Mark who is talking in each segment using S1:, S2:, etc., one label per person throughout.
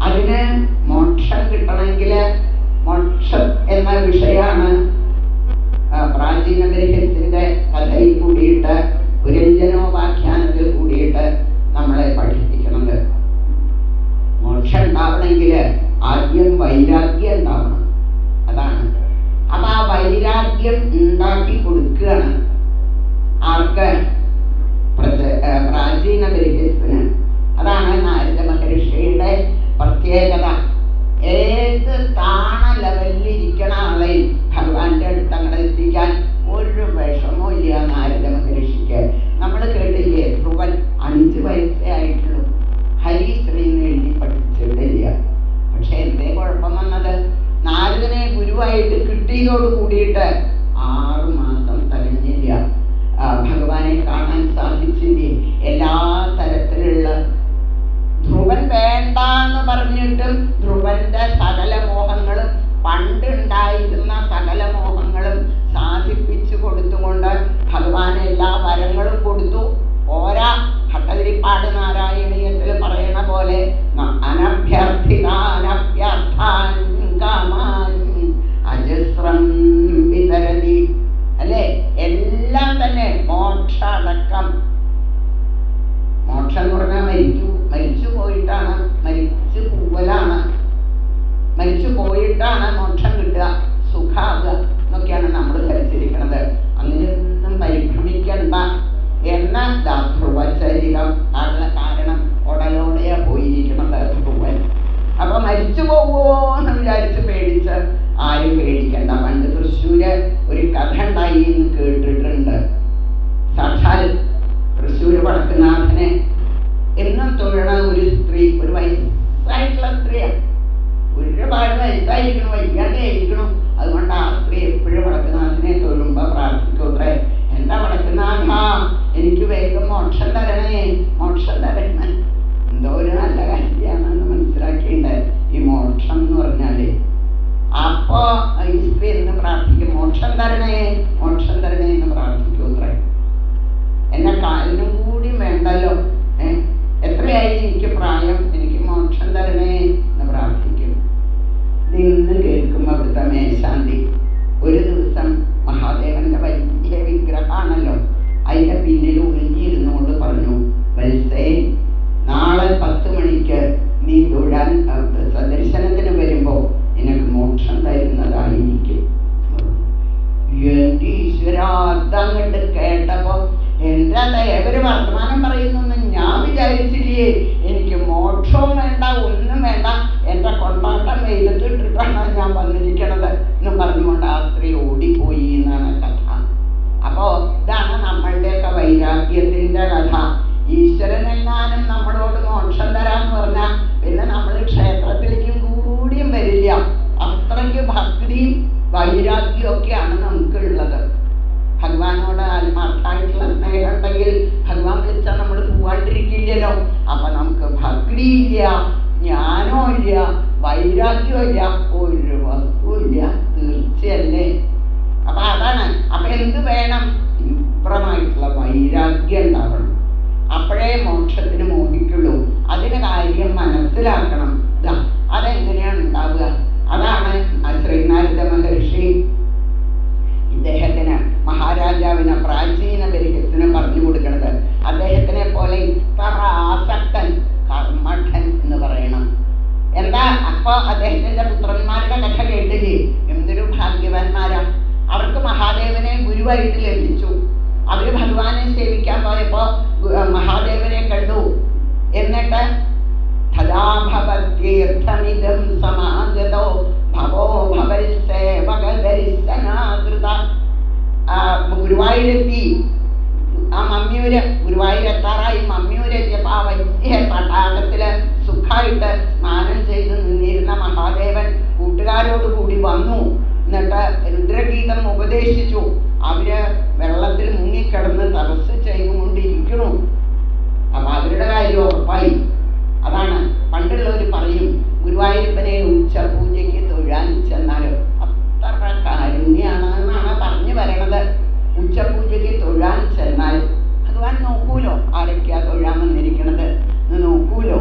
S1: അതിന് മോക്ഷം കിട്ടണമെങ്കിൽ മോക്ഷം എന്ന വിഷയമാണ് പ്രാചീന ബൃഹത്തിന്റെ കഥയിൽ കൂടിയിട്ട് പുരഞ്ജനോപാഖ്യാനത്തിൽ കൂടിയിട്ട് നമ്മളെ പഠിപ്പിക്കുന്നത്. മോക്ഷം ഉണ്ടാവണമെങ്കിൽ ആദ്യം വൈരാഗ്യം ഉണ്ടാവണം. അതാണ്. അപ്പൊ ആ വൈരാഗ്യം ഉണ്ടാക്കി കൊടുക്കുകയാണ് ആർക്ക്? പ്രാചീന ബൃഹത്തിന്. അതാണ് നാരദ മഹർഷിയുടെ പ്രത്യേകത. ഏത് താണ ലെവലിലിരിക്കണ ആളെയും ഭഗവാന്റെ അടുത്ത് അങ്ങോട്ട് എത്തിക്കാൻ ഒരു വിഷമവും ഇല്ല നാരദ മഹർഷിക്ക്. നമ്മൾ കേട്ടില്ലേ, ധ്രുവൻ 5 വയസ്സേ ആയിട്ടുള്ളൂ, ഹരിശ്രീ എന്ന് എഴുതി പഠിച്ചിട്ടില്ല. പക്ഷെ എന്തേ കുഴപ്പം വന്നത്? നാരദനെ ഗുരുവായിട്ട് കിട്ടിയതോട് കൂടിയിട്ട് 6 മാസം തികഞ്ഞില്ല, ഭഗവാനെ കാണാൻ സാധിച്ചില്ലേ. എല്ലാ തരത്തിലുള്ള ധ്രുവൻ വേണ്ടാന്ന് പറഞ്ഞിട്ടും ധ്രുവന്റെ സകല മോഹങ്ങളും, പണ്ടുണ്ടായിരുന്ന സകല മോഹങ്ങളും സാധിപ്പിച്ചു കൊടുത്തുകൊണ്ട് ഭഗവാൻ എല്ലാ വരങ്ങളും കൊടുത്തു. ഓരാ ഭട്ടതിരിപ്പാട് നാരായണീയത്തിൽ പറയണ പോലെ അനഭ്യർത്ഥിതാനഭ്യർത്ഥാൻ കാമാൻ അജസ്രം വിതരതി, അല്ലേ? എല്ലാം തന്നെ മോക്ഷ അടക്കം. മോക്ഷം എന്ന് പറഞ്ഞാൽ മരിച്ചു പോയിട്ടാണ്, മരിച്ചു പോവലാണ്, മരിച്ചു പോയിട്ടാണ് മോക്ഷം കിട്ടുക, സുഖാകുക എന്നൊക്കെയാണ് നമ്മൾ ധരിച്ചിരിക്കുന്നത്. അങ്ങനെയൊന്നും പരിഭ്രമിക്കണ്ട എന്ന ധ്രുവചരിതം. കാരണം ഉടലോടെയാ പോയിരിക്കുന്നത് ധ്രുവൻ. അപ്പൊ മരിച്ചു പോകുമോ എന്ന് വിചാരിച്ച് പേടിച്ച് ആരും പേടിക്കണ്ട. പണ്ട് തൃശ്ശൂര് ഒരു കഥ ഉണ്ടായി എന്ന് കേട്ടിട്ടുണ്ട്. സാക്ഷാൽ തൃശ്ശൂര് വടക്കുനാഥനെ എന്നും തൊഴണ ഒരു സ്ത്രീ, ഒരു വയസ്സായിട്ടുള്ള സ്ത്രീയാണ്, ഒരുപാട് വയസ്സായിരിക്കണം, വയ്യാണ്ടേ ആയിരിക്കണം. അതുകൊണ്ട് ആ സ്ത്രീ എപ്പോഴും വടക്കുനാഥനെ തൊഴുമ്പോ പ്രാർത്ഥിക്കൂത്രേ, എന്താ വടക്കുനാഥ എനിക്ക് വേഗം മോക്ഷം തരണേ, മോക്ഷം തരണേ. എന്തോ ഒരു നല്ല കാര്യമാണെന്ന് മനസ്സിലാക്കിയിട്ടുണ്ട് ഈ മോക്ഷം എന്ന് പറഞ്ഞാല്. അപ്പോ ഈ സ്ത്രീ എന്ന് പ്രാർത്ഥിക്കും, മോക്ഷം തരണേ, മോക്ഷം തരണേ എന്ന് പ്രാർത്ഥിക്കൂത്രേ. എന്നെ കാലിനും കൂടി വേണ്ടല്ലോ, എത്രയായി എനിക്ക് പ്രായം, എനിക്ക് മോക്ഷം തരണേ എന്ന് പ്രാർത്ഥിക്കും. നിന്ന് കേൾക്കും അവിടുത്തെ മേശാന്തി. ഒരു ദിവസം മഹാദേവന്റെ വലിയ വിഗ്രഹമാണല്ലോ, അതിന്റെ പിന്നിൽ ഒളിഞ്ഞിരുന്നുകൊണ്ട് പറഞ്ഞു, വത്സേ നാളെ 10 മണിക്ക് നീ തൊഴാൻ സദർശനത്തിന് വരുമ്പോ നിനക്ക് മോക്ഷം തരുന്നതായിരിക്കും. എന്റെ ഈശ്വരാർദ്ധങ്ങട്ട് കേട്ടപ്പോ എന്റെ ദേവര് വർത്തമാനം പറയുന്നു ഞാൻ വിചാരിച്ചില്ലേ. എനിക്ക് മോക്ഷവും വേണ്ട, ഒന്നും വേണ്ട, എന്റെ കൊണ്ടാട്ടം വെയിലത്തിട്ടിട്ടാണ് ഞാൻ വന്നിരിക്കണത് എന്ന് പറഞ്ഞുകൊണ്ട് ആ സ്ത്രീ ഓടിപ്പോയി എന്നാണ് കഥ. അപ്പോ ഇതാണ് നമ്മളുടെയൊക്കെ വൈരാഗ്യത്തിന്റെ കഥ. ഈശ്വരനെങ്ങാനും നമ്മളോട് മോക്ഷം തരാന്ന് പറഞ്ഞാൽ പിന്നെ നമ്മൾ ക്ഷേത്രത്തിലേക്കും കൂടിയും വരില്ല. അത്രയ്ക്ക് ഭക്തിയും വൈരാഗ്യവും ഒക്കെയാണ് നമുക്കുള്ളത്. ഭഗവാനോട് ആത്മാർത്ഥമായിട്ടുള്ള സ്നേഹം ഉണ്ടെങ്കിൽ ഭഗവാൻ വിളിച്ചാൽ നമ്മൾ പോവാണ്ടിരിക്കില്ലല്ലോ. അപ്പൊ നമുക്ക് ഭക്തിയില്ല, ജ്ഞാനവും ഇല്ല, വൈരാഗ്യവും ഇല്ല, ഒരു വസ്തുവില്ല, തീർച്ചയല്ലേ. അപ്പൊ അതാണ്. അപ്പൊ എന്ത് വേണം? തീവ്രമായിട്ടുള്ള വൈരാഗ്യം ഉണ്ടാവണം. അപ്പോഴേ മോക്ഷത്തിന് മോഹിക്കുള്ളൂ. അതിന് കാര്യം മനസ്സിലാക്കണം. അതെങ്ങനെയാണ് ഉണ്ടാവുക? അതാണ് ശ്രീനാരദ മഹർഷി ഇദ്ദേഹത്തിന്, മഹാരാജാവിന്, പ്രാചീന ബൃഹത്തിന് പറഞ്ഞു കൊടുക്കുന്നത്. അദ്ദേഹത്തിനെ പോലെ ഇത്ര ആസക്തൻ, കർമ്മഠൻ എന്ന് പറയണം. എന്താ അപ്പൊ അദ്ദേഹത്തിന്റെ പുത്രന്മാരുടെ കഥ കേട്ടില്ലേ? എന്തൊരു ഭാഗ്യവാന്മാരാ. അവർക്ക് മഹാദേവനെ ഗുരുവായിട്ട് ലഭിച്ചു. അവര് ഭഗവാനെ സേവിക്കാൻ പോയപ്പോ മഹാദേവനെ കണ്ടു. എന്നിട്ട് തഥാഭവത്യർത്ഥമിദം സമാഗതോ ഭവോ ഭവൽ സേവകദർശനാകൃത. ഗുരുവായൂരെത്തി. ആ മമ്മിയൂര് ഗുരുവായൂരെത്താറായി. മമ്മിയൂരെത്തിയപ്പോ ആ വലിയ തടാകത്തില് സുഖമായിട്ട് സ്നാനം ചെയ്ത് നിന്നിരുന്ന മഹാദേവൻ കൂട്ടുകാരോട് കൂടി വന്നു. എന്നിട്ട് രുദ്രഗീതം ഉപദേശിച്ചു. അവര് വെള്ളത്തിൽ മുങ്ങിക്കിടന്ന് തപസ് ചെയ്തുകൊണ്ടിരിക്കണു. അപ്പൊ അവരുടെ കാര്യം ഉറപ്പായി. അതാണ് പണ്ടുള്ളവർ പറയും, ഗുരുവായൂരപ്പനെ ഉച്ചപൂജയ്ക്ക് തൊഴാൻ ചെന്നാലും അത്ര കാരുണ്യാണെന്നാണ് പറഞ്ഞു വരണത്. ഉച്ചപൂജയ്ക്ക് തൊഴാൻ ചെന്നാൽ ഭഗവാൻ നോക്കൂലോ ആരൊക്കെയാ തൊഴാൻ വന്നിരിക്കണത് എന്ന് നോക്കൂലോ.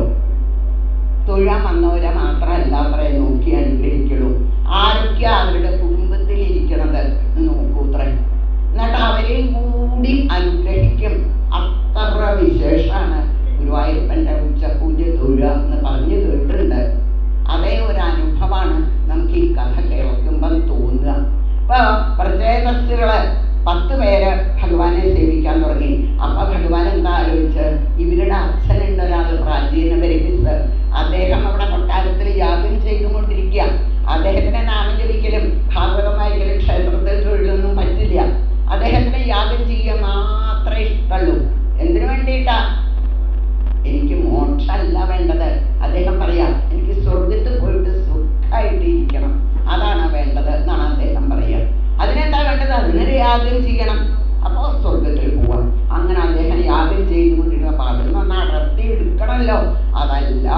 S1: തൊഴാൻ വന്നവരെ മാത്രമല്ല അത്രേ നോക്കി അനുഗ്രഹിക്കുള്ളൂ. ആരൊക്കെയാ അവരുടെ കുടുംബത്തിൽ ഇരിക്കണത് നോക്കൂത്രേ. എന്നിട്ട് അവരെയും കൂടി അനുഗ്രഹിക്കും. അത്ര വിശേഷമാണ് ഗുരുവായൂരപ്പൻ്റെ ഉച്ചപൂജ തൊഴുക എന്ന് പറഞ്ഞു കേട്ടിട്ടുണ്ട്. അതേ ഒരു അനുഭവമാണ് നമുക്ക് ഈ കഥ കേൾക്കുമ്പം തോന്നുക. ഇപ്പൊ പ്രചേതസ്സുകള് 10 പേര് ഭഗവാനെ സേവിക്കാൻ തുടങ്ങി. അപ്പൊ ഭഗവാൻ എന്താ ആലോചിച്ച്, ഇവരുടെ അച്ഛനുണ്ട് ഒരാൾ, പ്രാചീന പരിമിസ്. അദ്ദേഹം അവിടെ കൊട്ടാരത്തിൽ യാഗം ചെയ്തുകൊണ്ടിരിക്കുക. അദ്ദേഹത്തിന് നാമം ജപിക്കലും ഭാഗവതം വായിക്കലും ക്ഷേത്രത്തിൽ തൊഴിലൊന്നും പറ്റില്ല. അദ്ദേഹത്തിന് യാഗം ചെയ്യാൻ മാത്രമേ ഇഷ്ടമുള്ളൂ. എന്തിനു വേണ്ടിയിട്ടാ? എനിക്ക് മോക്ഷമല്ല വേണ്ടത്. അദ്ദേഹം പറയാം, എനിക്ക് സ്വർഗത്തിൽ പോയിട്ട് സുഖമായിട്ടിരിക്കണം, അതാണ് വേണ്ടത് എന്നാണ് അദ്ദേഹം പറയുക. അതിനെന്താ വേണ്ടത്? അതിനൊരു യാഗം ചെയ്യണം, അപ്പോൾ സ്വർഗത്തിൽ പോവാം. അങ്ങനെ അദ്ദേഹം യാഗം ചെയ്തുകൊണ്ടിരുന്ന അതിൽ നിന്ന് അടർത്തി എടുക്കണമല്ലോ. അതല്ല,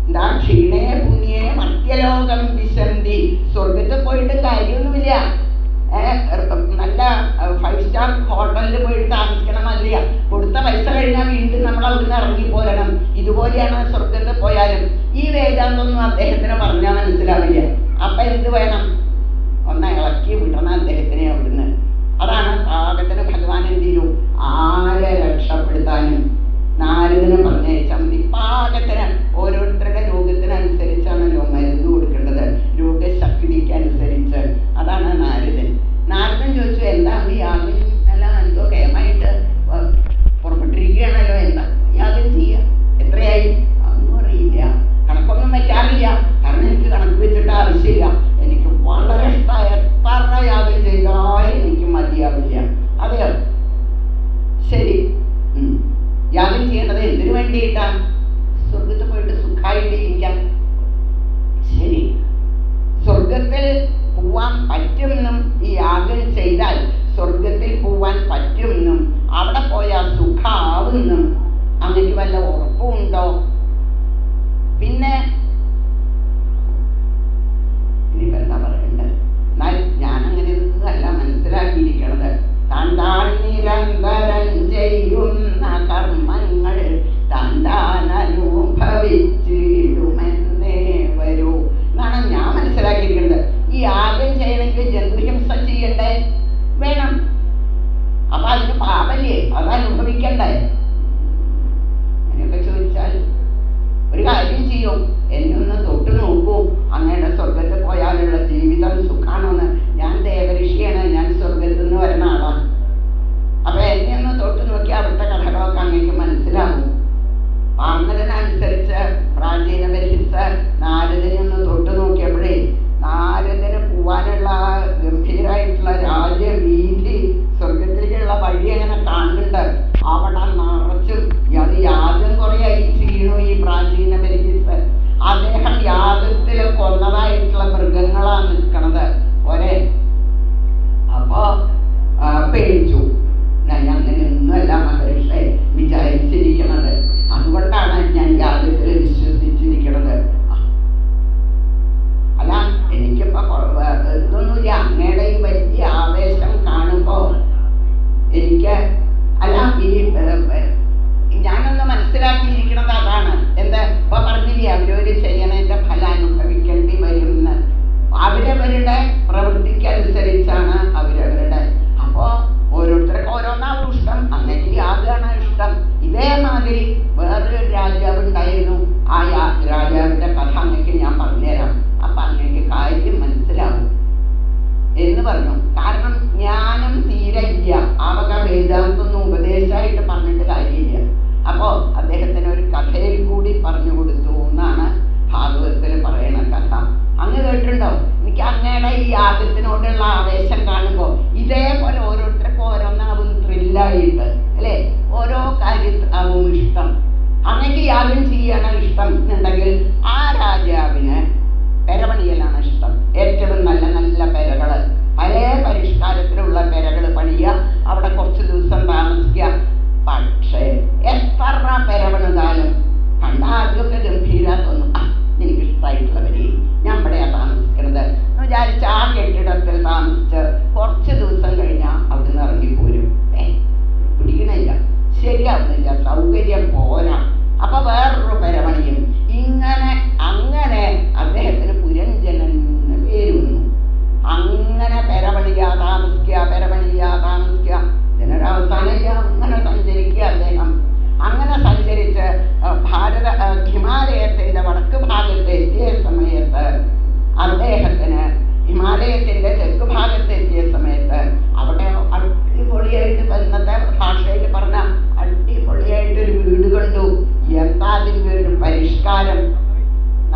S1: എന്താ ക്ഷീണേ പുണ്യേ മർത്യലോകം വിശന്തി. സ്വർഗത്തിൽ പോയിട്ട് കാര്യമൊന്നുമില്ല. നല്ല 5 സ്റ്റാർ ഹോട്ടലിൽ പോയിട്ട് താമസിക്കണം മതിയ. കൊടുത്ത പൈസ കഴിഞ്ഞാൽ വീണ്ടും നമ്മൾ അവിടുന്ന് ഇറങ്ങിപ്പോരണം. ഇതുപോലെയാണ് സ്വർഗത്തിൽ പോയാലും. ഈ വേദാന്തൊന്നും അദ്ദേഹത്തിന് പറഞ്ഞാൽ മനസ്സിലാവില്ല. അപ്പൊ എന്ത് വേണം? ഒന്ന് ഇളക്കി വിടണം അദ്ദേഹത്തിനെ അവിടുന്ന്. അതാണ് പാകത്തിന് ഭഗവാൻ എന്ത് ചെയ്യും? ആരെ രക്ഷപ്പെടുത്താനും നാരദനെ പറഞ്ഞയച്ചാൽ മതി. പാകത്തിന് ഓരോരുത്തരുടെ രോഗത്തിനനുസരിച്ചാണല്ലോ മരുന്ന് കൊടുക്കേണ്ടത്, രോഗശക്തിക്ക് അനുസരിച്ച്. അതാണ് നാരദൻ. നാരദൻ ചോദിച്ചു, എന്താ ഈ യാഗം അല്ല എന്തോ കേമായിട്ട് പുറപ്പെട്ടിരിക്കുകയാണല്ലോ, എന്താ യാഗം ചെയ്യുക? എത്രയായി? ഒന്നും അറിയില്ല, കണക്കൊന്നും വെക്കാറില്ല. കാരണം എനിക്ക് കണക്ക് വെച്ചിട്ട് ആവശ്യമില്ല. എനിക്ക് വളരെ ഇഷ്ടമായ എത്ര യാഗം ചെയ്താലും എനിക്ക് മതിയാവില്ല. അതെയോ? ശരി, യാഗം ചെയ്യേണ്ടത് എന്തിനു വേണ്ടിയിട്ടാണ്? സ്വർഗത്തിൽ പോയിട്ട് സുഖമായിട്ട്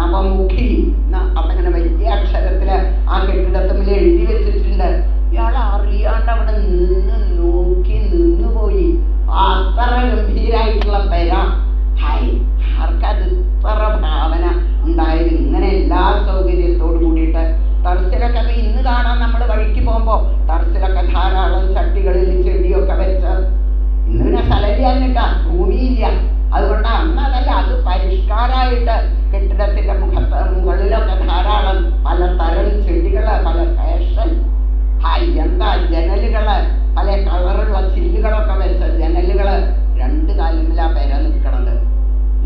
S1: നവമുഖി അവിടെ ഇങ്ങനെ വലിയ അക്ഷരത്തില് ആ കെട്ടിടത്തുമ്പിൽ എഴുതി വെച്ചിട്ടുണ്ട്. ഇയാൾ അറിയാണ്ട് അവിടെ നിന്നുപോയി. അത്ര ഗംഭീരായിട്ടുള്ള പെര. ഹായ്, ആർക്കത് ഇത്ര ഭാവന ഉണ്ടായത്? ഇങ്ങനെ എല്ലാ സൗകര്യത്തോടു കൂടിയിട്ട് ടെറസിലൊക്കെ. അപ്പൊ ഇന്ന് കാണാൻ നമ്മൾ വഴിക്ക് പോകുമ്പോ ടെറസിലൊക്കെ ധാരാളം ചട്ടികളിൽ ചെടിയൊക്കെ വെച്ച്. ഇന്ന് പിന്നെ സ്ഥലമില്ല, ഭൂമിയില്ല. അതുകൊണ്ട് അന്ന് അതല്ല, അത് പരിഷ്കാരമായിട്ട് കെട്ടിടത്തിന്റെ മുകളിലൊക്കെ ധാരാളം പലതരം ചെടികള്, പല ഫാഷൻ. ഹായ്, എന്താ ജനലുകള്, പല കളറുള്ള ചില്ലുകളൊക്കെ വെച്ച ജനലുകള്. 2 കാലിലാ പെര നിൽക്കണത്.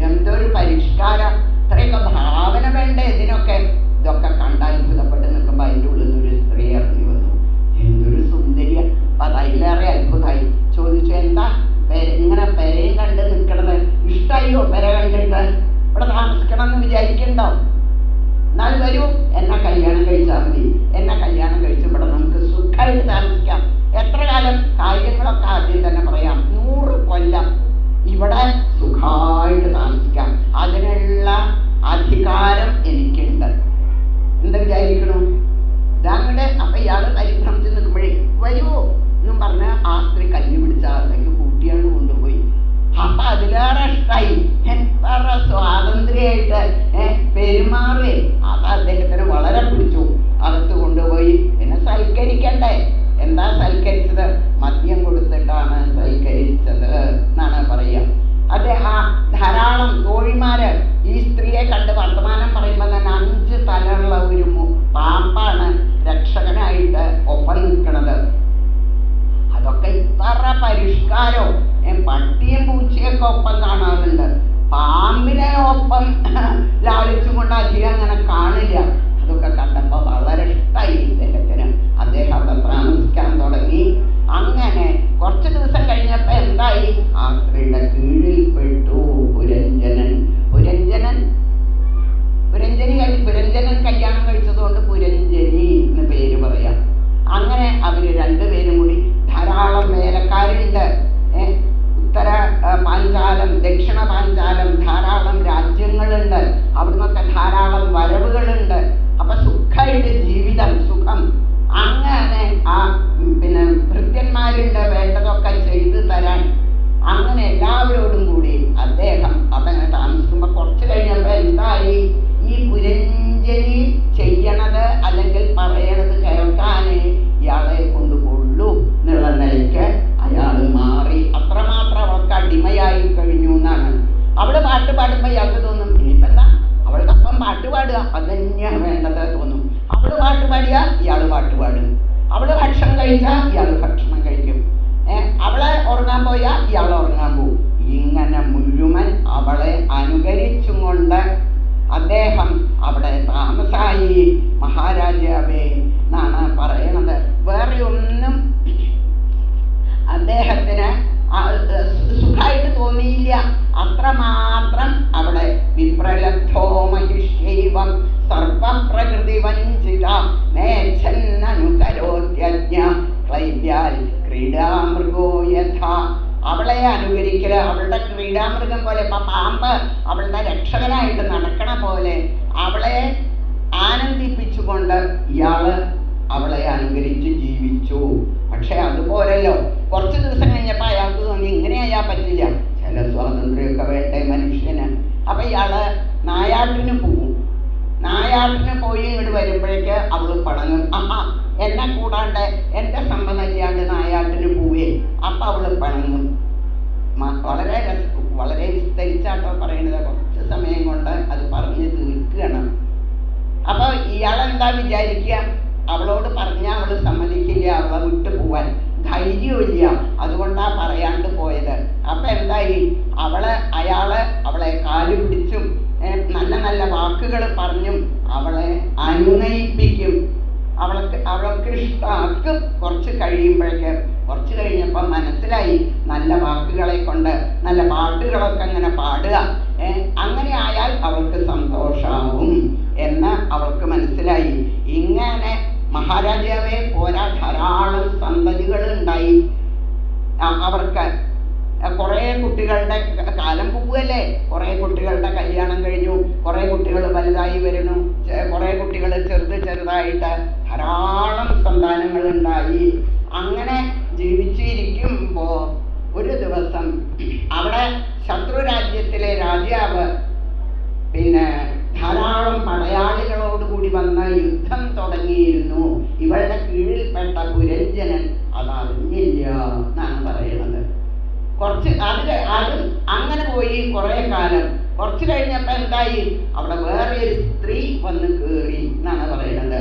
S1: എന്തൊരു പരിഷ്കാരം! ഇത്രയൊക്കെ ഭാവന വേണ്ടേ ഇതിനൊക്കെ? ഇതൊക്കെ കണ്ട് അത്ഭുതപ്പെട്ട് നിൽക്കുമ്പോ അതിൻ്റെ ഉള്ളിൽ നിന്ന് ഒരു സ്ത്രീ ഇറങ്ങി വന്നു. എന്തൊരു സുന്ദരിയ! അപ്പൊ അതിലേറെ അത്ഭുതമായി. ചോദിച്ചു, എന്താ ഇങ്ങനെ പെരയും കണ്ട് നിൽക്കണത്? ഇഷ്ടായോ പെര കണ്ടിട്ട്? ഇവിടെ താമസിക്കണം എന്ന് വിചാരിക്കണ്ടോ? എന്നാൽ വരൂ, എന്നെ കല്യാണം കഴിച്ചാൽ മതി. എന്നെ കല്യാണം കഴിച്ച് ഇവിടെ നമുക്ക് സുഖമായിട്ട് താമസിക്കാം. എത്ര കാലം? കാര്യങ്ങളൊക്കെ ആദ്യം തന്നെ പറയാം. 100 കൊല്ലം ഇവിടെ സുഖമായിട്ട് താമസിക്കാം. അതിനുള്ള അധികാരം എനിക്കുണ്ട്. എന്താ വിചാരിക്കണു? ഇതങ്ങട്. അപ്പൊ ഇയാള് പരിഭ്രമിച്ച് നിൽക്കുമ്പോഴേ വരുമോ എന്നും പറഞ്ഞ് ആ സ്ത്രീ കല്ല് പിടിച്ച ആളേക്ക് കൂട്ടിയാണ് കൊണ്ടുപോയി. അപ്പൊ അതിലേറെ ഇഷ്ടായി. എത്ര സ്വാതന്ത്ര്യമായിട്ട് പെരുമാറേ! അത് അദ്ദേഹത്തിന് വളരെ പിടിച്ചു. അകത്ത് കൊണ്ടുപോയി. പിന്നെ സൽക്കരിക്കണ്ടേ? എന്താ സൽക്കരിച്ചത്? മദ്യം കൊടുത്തിട്ടാണ് സൽക്കരിച്ചത് എന്നാണ് പറയുക. അത് ധാരാളം തോഴിമാര് ഈ സ്ത്രീയെ കണ്ട് വർത്തമാനം പറയുമ്പോൾ തന്നെ 5 തലയുള്ള ഒരു പാമ്പാണ് രക്ഷകനായിട്ട് ഒപ്പം നിൽക്കുന്നത്. അതൊക്കെ ഇത്ര പരിഷ്കാരോ! പട്ടിയും പൂച്ചയൊക്കെ ഒപ്പം കാണാറുണ്ട്. പാമ്പിനെ ഒപ്പം ലാളിച്ചും കൊണ്ട് അധികം അങ്ങനെ കാണില്ല. അതൊക്കെ കണ്ടപ്പോൾ വളരെ ഇഷ്ടമായി ഇദ്ദേഹത്തിന്. അദ്ദേഹം അവിടെ താമസിക്കാൻ തുടങ്ങി. അങ്ങനെ കുറച്ച് ദിവസം കഴിഞ്ഞപ്പോ എന്തായി? ആ സ്ത്രീയുടെ കീഴിൽ പെട്ടു പുരഞ്ജനൻ. പുരഞ്ജനൻ കല്യാണം കഴിച്ചതുകൊണ്ട് പുരഞ്ജനി എന്ന് പേര് പറയാം. അങ്ങനെ അവര് 2 പേരും കൂടി, ധാരാളം വേലക്കാരുണ്ട്. ഉത്തര പാഞ്ചാലം, ദക്ഷിണ പാഞ്ചാലം, ധാരാളം രാജ്യങ്ങളുണ്ട്. അവിടുന്നൊക്കെ ധാരാളം വരവുകളുണ്ട്. അപ്പൊ സുഖമായിട്ട് ജീവിതം, സുഖം. അങ്ങനെ ആ ഭൃത്യന്മാരുണ്ട് വേണ്ടതൊക്കെ ചെയ്തു തരാൻ. അങ്ങനെ എല്ലാവരോടും കൂടി അദ്ദേഹം അതങ്ങനെ താമസിക്കുമ്പോ കുറച്ച് കഴിഞ്ഞപ്പോ എന്തായി? ഈ പുരഞ്ജനി ചെയ്യണത് അല്ലെങ്കിൽ പറയണത് കേൾക്കാനേ ഇയാളെ കൊണ്ടുകൊള്ളൂ എന്നുള്ള നിലയ്ക്ക് അയാൾ മാറി. അത്രമാത്രം അവൾക്ക് അടിമയായി കഴിഞ്ഞു എന്നാണ്. അവള് പാട്ട് പാടുമ്പോ ഇയാൾക്ക് തോന്നും, ഇനിയിപ്പോ എന്താ അവളുടെ അപ്പം പാട്ട് പാടുക, അത് തന്നെയാണ് വേണ്ടത് തോന്നും. അവള് പാട്ട് പാടിയാ ഇയാള് പാട്ട് പാടും. അവള് ഭക്ഷണം കഴിച്ചാ ഇയാള് ഭക്ഷണം കഴിക്കും. അവളെ ഉറങ്ങാൻ പോയാ ഇയാൾ ഉറങ്ങാൻ പോകും. ഇങ്ങനെ മുഴുവൻ അവളെ അനുകരിച്ചും കൊണ്ട് അദ്ദേഹം അവിടെ താമസായി. മഹാരാജാവേ എന്നാണ് പറയണത്. വേറെ ഒന്നും അദ്ദേഹത്തിന് സുഖമായിട്ട് തോന്നിയില്ല. അത്രമാത്രം അവിടെ വിപ്രലബ്ധോ മഹിഷ്യൈവം സർവപ്രകൃതി വഞ്ചിത നേച്ഛന്നനുകരോത്യജ്ഞ ക്ലൈബ്യാൽ ക്രീഡാമൃഗോ യഥാ. അവളെ അനുകരിക്കല്, അവളുടെ ക്രീഡാമൃഗം പോലെ. ഇപ്പൊ പാമ്പ് അവളുടെ രക്ഷകനായിട്ട് നടക്കണ പോലെ അവളെ ആനന്ദിപ്പിച്ചുകൊണ്ട് ഇയാള് അവളെ അനുകരിച്ച് ജീവിച്ചു. പക്ഷെ അതുപോലല്ലോ കുറച്ച് ദിവസം കഴിഞ്ഞപ്പോൾ അയാൾക്ക് തോന്നി ഇങ്ങനെ അയാൾ പറ്റില്ല, ചില സ്വാതന്ത്ര്യമൊക്കെ വേണ്ടേ മനുഷ്യന്. അപ്പൊ ഇയാള് നായാട്ടിന് പോവും. നായാട്ടിന് പോയി ഇങ്ങോട്ട് വരുമ്പോഴേക്ക് അവള് പണങ്ങും. എന്നെ കൂടാണ്ട് എൻ്റെ സമ്മതമില്ലാണ്ട് നായാട്ടിന് പോവേ. അപ്പൊ അവള് പണങ്ങും. വളരെ വിസ്തരിച്ചാട്ടോ പറയണത്. കുറച്ച് സമയം കൊണ്ട് അത് പറഞ്ഞ് തീർക്കുകയാണ്. അപ്പൊ ഇയാളെന്താ വിചാരിക്കുക? അവളോട് പറഞ്ഞാൽ അവള് സമ്മതിക്കില്ല, അവളെ വിട്ടു പോവാൻ ധൈര്യമില്ല. അതുകൊണ്ടാ പറയാണ്ട് പോയത്. അപ്പൊ എന്തായി? അയാള് അവളെ കാല് പിടിച്ചും നല്ല നല്ല വാക്കുകൾ പറഞ്ഞും അവളെ അനുനയിപ്പിക്കും. അവൾക്ക് ഇഷ്ടമാക്കും. കുറച്ച് കഴിഞ്ഞപ്പോൾ മനസ്സിലായി നല്ല വാക്കുകളെ കൊണ്ട് നല്ല പാട്ടുകളൊക്കെ അങ്ങനെ പാടുക. അങ്ങനെ ആയാൽ അവൾക്ക് സന്തോഷാവും എന്ന് അവൾക്ക് മനസ്സിലായി. ഇങ്ങനെ മഹാരാജാവേ പോരാ, ധാരാളം സന്തതികൾ ഉണ്ടായി അവർക്ക്. കുറേ കുട്ടികളുടെ കാലം പോവുകയല്ലേ, കുറേ കുട്ടികളുടെ കല്യാണം കഴിഞ്ഞു, കുറേ കുട്ടികൾ വലുതായി വരുന്നു, കുറേ കുട്ടികൾ ചെറുതായിട്ട് ധാരാളം സന്താനങ്ങൾ ഉണ്ടായി. അങ്ങനെ ജീവിച്ചിരിക്കുമ്പോൾ ഒരു ദിവസം അവിടെ ശത്രുരാജ്യത്തിലെ രാജാവ് ധാരാളം പടയാളികളോടുകൂടി വന്ന യുദ്ധം തുടങ്ങിയിരുന്നു. ഇവളുടെ കീഴിൽപ്പെട്ട പുരഞ്ജനൻ അതറിഞ്ഞില്ല എന്നാണ് പറയുന്നത്. അതും അങ്ങനെ പോയി കുറേ കാലം. കുറച്ച് കഴിഞ്ഞപ്പോൾ എന്തായി, അവിടെ വേറെ ഒരു സ്ത്രീ വന്ന് കയറി എന്നാണ് പറയുന്നത്.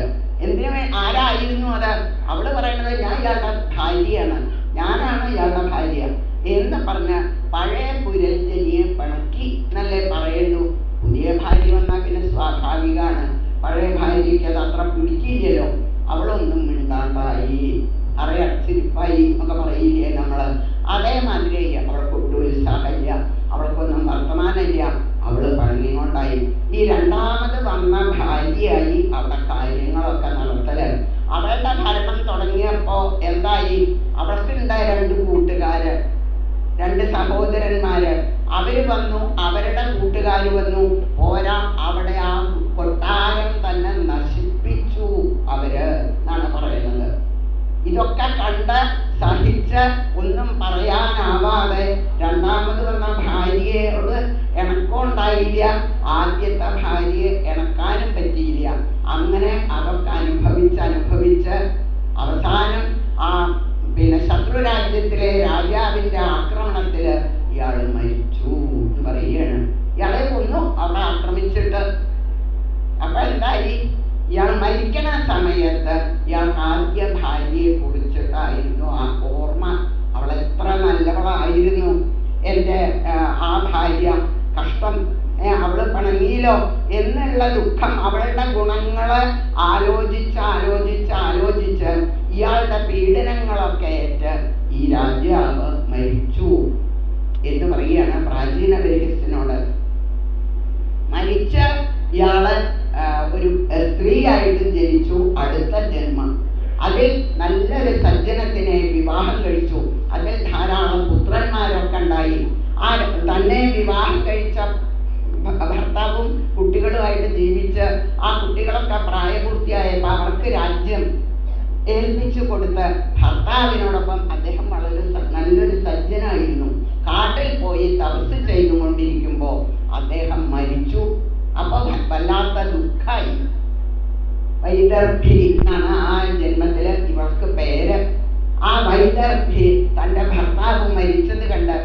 S1: ആരായിരുന്നു അത്? അവള് പറയുന്നത്, ഞാൻ ഇയാളുടെ ഭാര്യയാണ്, ഞാനാണ് ഇയാളുടെ ഭാര്യ എന്ന് പറഞ്ഞ് പഴയ പുരഞ്ജനിയെ പിണക്കി എന്നല്ലേ പറയുള്ളൂ. പുതിയ ഭാര്യ വന്നാൽ പിന്നെ സ്വാഭാവികമാണ്, പഴയ ഭാര്യയ്ക്ക് അത് അത്ര പിടിക്കില്ലല്ലോ. അവളൊന്നും മിണ്ടാണ്ടായി, അറയടച്ചിരിപ്പായി എന്നൊക്കെ പറയില്ലേ നമ്മള്. അതേമാതിരി അവൾക്കൊട്ടും ഉത്സാഹമില്ല, അവൾക്കൊന്നും വർത്തമാനമില്ല, അവള് പഴങ്ങിക്കൊണ്ടായി. ഈ രണ്ടാമത് വന്ന ഭാര്യയായി അവിടെ കാര്യങ്ങളൊക്കെ നടത്തല്. അവളുടെ ഭരണം തുടങ്ങിയപ്പോ എന്തായി, അവൾക്കുണ്ടായ 2 കൂട്ടുകാര്, 2 സഹോദരന്മാര്. അവര് വന്നു, അവരുടെ കൂട്ടുകാര് വന്നു. പോരാ, അവിടെ ആ കൊട്ടാരം തന്നെ നശിപ്പിച്ചു അവര് എന്നാണ് പറയുന്നത്. ഇതൊക്കെ കണ്ട് സഹിച്ച് ഒന്നും പറയാനാവാതെ രണ്ടാമത് വന്ന ഭാര്യയോട് ഇണക്കമുണ്ടായില്ല, ആദ്യത്തെ ഭാര്യയെ ഇണക്കാനും പറ്റിയില്ല. അങ്ങനെ അതൊക്കെ അനുഭവിച്ച് അവസാനം ആ ശത്രുരാജ്യത്തിലെ രാജാവിന്റെ ആക്രമണത്തിൽ ഇയാൾ മരിച്ചു എന്ന് പറയുകയാണ്. ഇയാളെ കൊന്നു അവിടെ ആക്രമിച്ചിട്ട്. അപ്പൊ എന്തായി, ഇയാൾ മരിക്കണ സമയത്ത് ഇയാൾ ആദ്യ ഭാര്യയെ കുറിച്ചിട്ടായിരുന്നു ആ ഓർമ്മ. അവൾ എത്ര നല്ലവളായിരുന്നു, എൻ്റെ ആ ഭാര്യ, കഷ്ടം അവള് പിണങ്ങിയില്ലോ എന്നുള്ള ദുഃഖം, അവളുടെ ഗുണങ്ങള് ആലോചിച്ച് ഇയാളുടെ പീഡനങ്ങളൊക്കെ ഏറ്റ് ഈ രാജാവ് മരിച്ചു എന്ന് പറയുകയാണ് പ്രാചീന ബലിഹിസ്റ്റിനോട്. മരിച്ച ഇയാള് ഒരു സ്ത്രീയായിട്ട് ജനിച്ചു, അടുത്ത ജന്മം. അതിൽ നല്ലൊരു സജ്ജനത്തിനെ വിവാഹം കഴിച്ചു, അതിൽ ധാരാളം പുത്രന്മാരൊക്കെ ഉണ്ടായി. തന്നെ വിവാഹം കഴിച്ച ഭർത്താവും കുട്ടികളുമായിട്ട് ജീവിച്ച് ആ കുട്ടികളൊക്കെ പ്രായപൂർത്തിയായപ്പോൾ അവർക്ക് രാജ്യം ഏൽപ്പിച്ചു കൊടുത്ത് ഭർത്താവിനോടൊപ്പം അദ്ദേഹം വളരെ നല്ലൊരു സജ്ജനായിരുന്നു. കാട്ടിൽ പോയി തപസ് ചെയ്തുകൊണ്ടിരിക്കുമ്പോൾ അദ്ദേഹം മരിച്ചു. അപ്പൊ വല്ലാത്ത ദുഃഖായി. വൈദർഭി എന്നാണ് ആ ജന്മത്തില് ഇവൾക്ക് പേര്. ആ വൈദർഭി തൻ്റെ ഭർത്താവ് മരിച്ചത് കണ്ട്